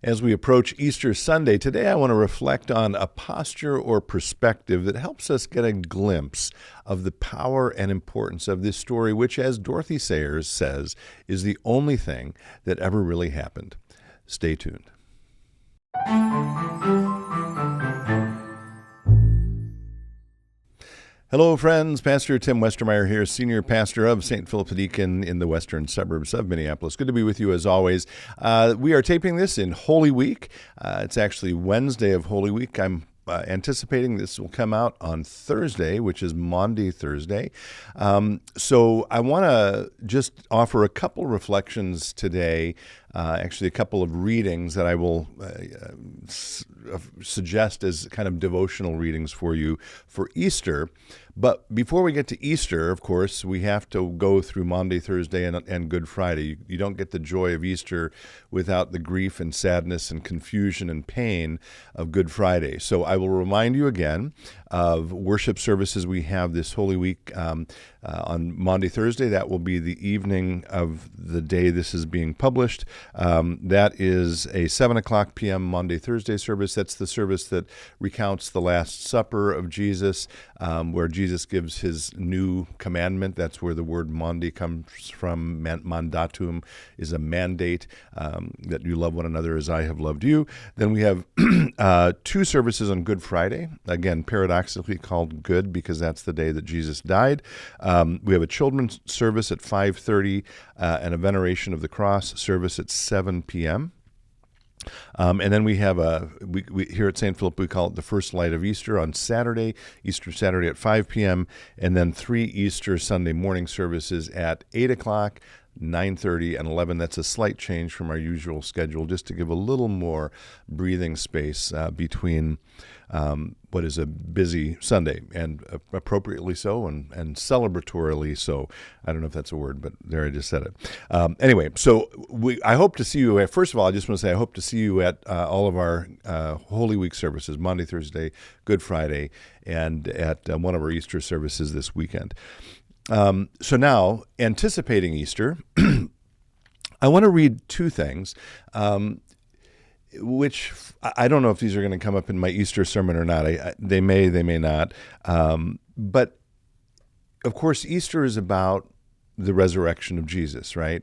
As we approach Easter Sunday, today I want to reflect on a posture or perspective that helps us get a glimpse of the power and importance of this story, which, as Dorothy Sayers says, is the only thing that ever really happened. Stay tuned. Hello, friends. Pastor Tim Westermeyer here, Senior Pastor of St. Philip the Deacon in the western suburbs of Minneapolis. Good to be with you as always. We are taping this in Holy Week. It's actually Wednesday of Holy Week. I'm anticipating this will come out on Thursday, which is Maundy Thursday. So I want to just offer a couple reflections today, actually a couple of readings that I will suggest as kind of devotional readings for you for Easter. But before we get to Easter, of course, we have to go through Maundy Thursday and Good Friday. You don't get the joy of Easter without the grief and sadness and confusion and pain of Good Friday. So I will remind you again of worship services we have this Holy Week on Maundy Thursday. That will be the evening of the day this is being published. That is a 7 o'clock p.m. Maundy Thursday service. That's the service that recounts the Last Supper of Jesus, where Jesus gives his new commandment. That's where the word Maundy comes from. Mandatum is a mandate that you love one another as I have loved you. Then we have two services on Good Friday, again, paradoxically called Good because that's the day that Jesus died. We have a children's service at 5:30 and a Veneration of the Cross service at 7 p.m. And then we have we here at St. Philip, we call it the First Light of Easter on Saturday, Easter Saturday at 5 p.m., and then 3 Easter Sunday morning services at 8 o'clock, 9:30, and 11. That's a slight change from our usual schedule, just to give a little more breathing space between what is a busy Sunday, and appropriately so, and celebratorily so. I don't know if that's a word, but there, I just said it. Anyway, so I hope to see you first of all, I just want to say I hope to see you at all of our Holy Week services, Monday, Thursday, Good Friday, and at one of our Easter services this weekend. So now, anticipating Easter, I want to read two things, which I don't know if these are going to come up in my Easter sermon or not. They may not. But, of course, Easter is about the resurrection of Jesus, right?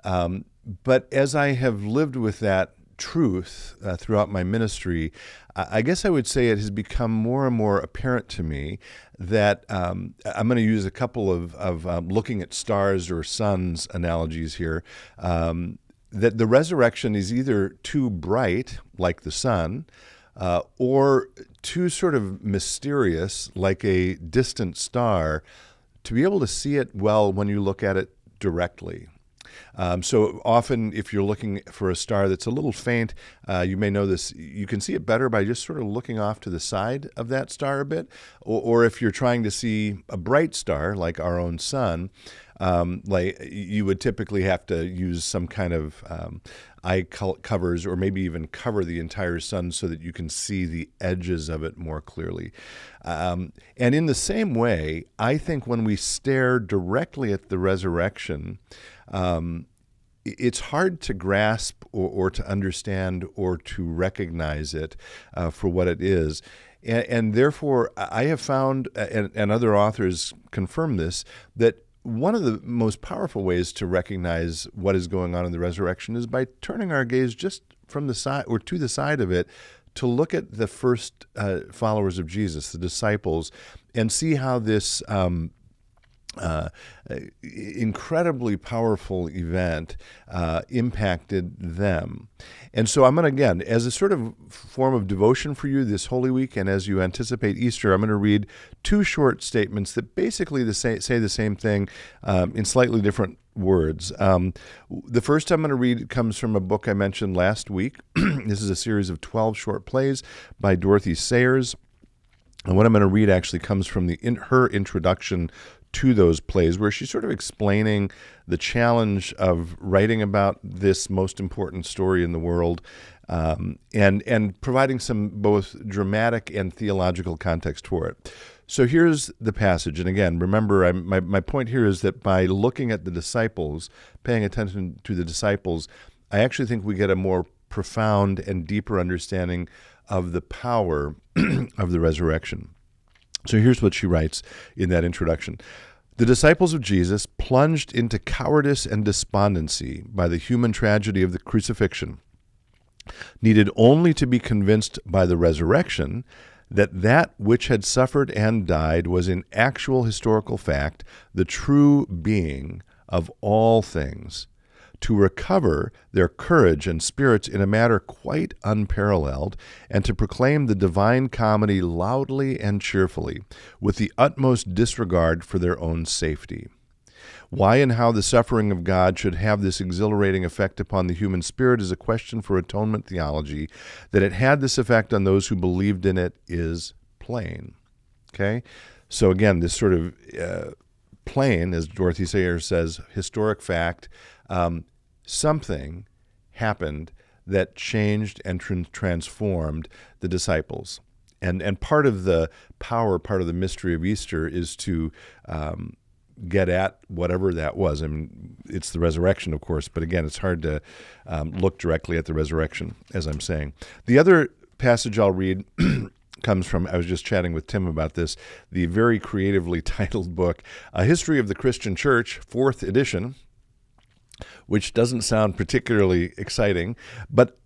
But as I have lived with that truth throughout my ministry, I guess I would say it has become more and more apparent to me that I'm going to use a couple of looking at stars or suns analogies here, that the resurrection is either too bright, like the sun, or too sort of mysterious, like a distant star, to be able to see it well when you look at it directly. So often, if you're looking for a star that's a little faint, you may know this, you can see it better by just sort of looking off to the side of that star a bit. Or if you're trying to see a bright star, like our own sun, like you would typically have to use some kind of eye covers, or maybe even cover the entire sun so that you can see the edges of it more clearly. And in the same way, I think when we stare directly at the resurrection, it's hard to grasp or to understand or to recognize it for what it is. And therefore, I have found, and other authors confirm this, that one of the most powerful ways to recognize what is going on in the resurrection is by turning our gaze just from the side or to the side of it to look at the first followers of Jesus, the disciples, and see how this incredibly powerful event impacted them. And so I'm going to, again, as a sort of form of devotion for you this Holy Week, and as you anticipate Easter, I'm going to read two short statements that basically say the same thing in slightly different words. The first I'm going to read comes from a book I mentioned last week. This is a series of 12 short plays by Dorothy Sayers. And what I'm going to read actually comes from her introduction to those plays, where she's sort of explaining the challenge of writing about this most important story in the world, and providing some both dramatic and theological context for it. So here's the passage. And again, remember, my point here is that by looking at the disciples, paying attention to the disciples, I actually think we get a more profound and deeper understanding of the power of the resurrection. So here's what she writes in that introduction. The disciples of Jesus, plunged into cowardice and despondency by the human tragedy of the crucifixion, needed only to be convinced by the resurrection that that which had suffered and died was in actual historical fact the true being of all things, to recover their courage and spirits in a manner quite unparalleled, and to proclaim the divine comedy loudly and cheerfully, with the utmost disregard for their own safety. Why and how the suffering of God should have this exhilarating effect upon the human spirit is a question for atonement theology. That it had this effect on those who believed in it is plain. Okay? So again, this sort of plain, as Dorothy Sayers says, historic fact, something happened that changed and transformed the disciples. And part of the power, part of the mystery of Easter is to get at whatever that was. I mean, it's the resurrection, of course, but again, it's hard to look directly at the resurrection, as I'm saying. The other passage I'll read comes from, I was just chatting with Tim about this, the very creatively titled book, A History of the Christian Church, 4th edition, which doesn't sound particularly exciting, but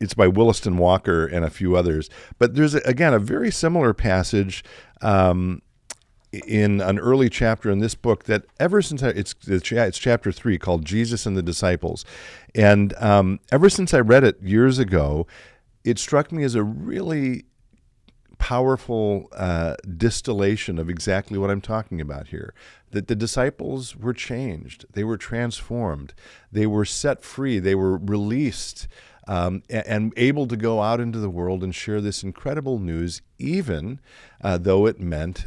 it's by Williston Walker and a few others. But there's, again, a very similar passage in an early chapter in this book that ever since it's chapter 3 called Jesus and the Disciples. And ever since I read it years ago, it struck me as a really powerful distillation of exactly what I'm talking about here. That the disciples were changed. They were transformed. They were set free. They were released and able to go out into the world and share this incredible news, even though it meant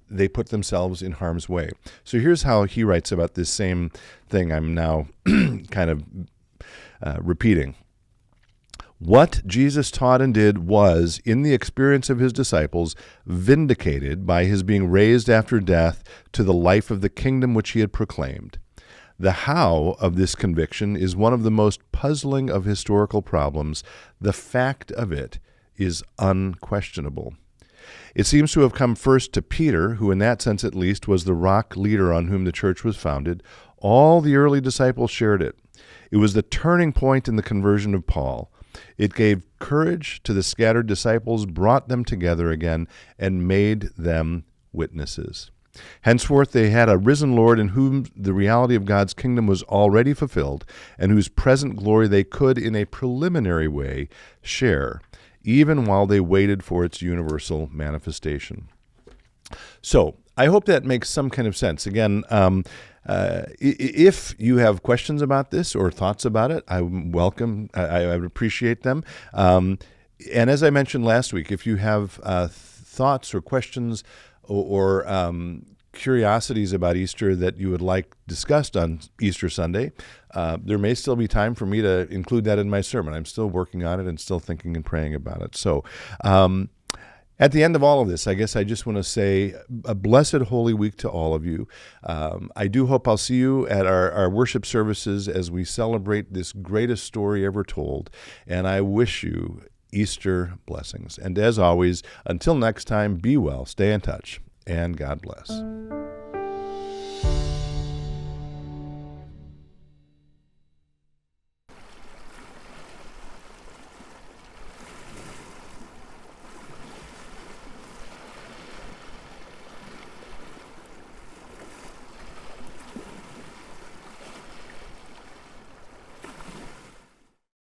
they put themselves in harm's way. So here's how he writes about this same thing I'm now kind of repeating. What Jesus taught and did was, in the experience of his disciples, vindicated by his being raised after death to the life of the kingdom which he had proclaimed. The how of this conviction is one of the most puzzling of historical problems. The fact of it is unquestionable. It seems to have come first to Peter, who in that sense at least was the rock leader on whom the church was founded. All the early disciples shared it. It was the turning point in the conversion of Paul. It gave courage to the scattered disciples, brought them together again, and made them witnesses. Henceforth they had a risen Lord in whom the reality of God's kingdom was already fulfilled, and whose present glory they could, in a preliminary way, share, even while they waited for its universal manifestation. So, I hope that makes some kind of sense. Again, if you have questions about this or thoughts about it, I welcome. I would appreciate them. And as I mentioned last week, if you have thoughts or questions or curiosities about Easter that you would like discussed on Easter Sunday, there may still be time for me to include that in my sermon. I'm still working on it and still thinking and praying about it. So at the end of all of this, I guess I just want to say a blessed Holy Week to all of you. I do hope I'll see you at our worship services as we celebrate this greatest story ever told. And I wish you Easter blessings. And as always, until next time, be well, stay in touch, and God bless.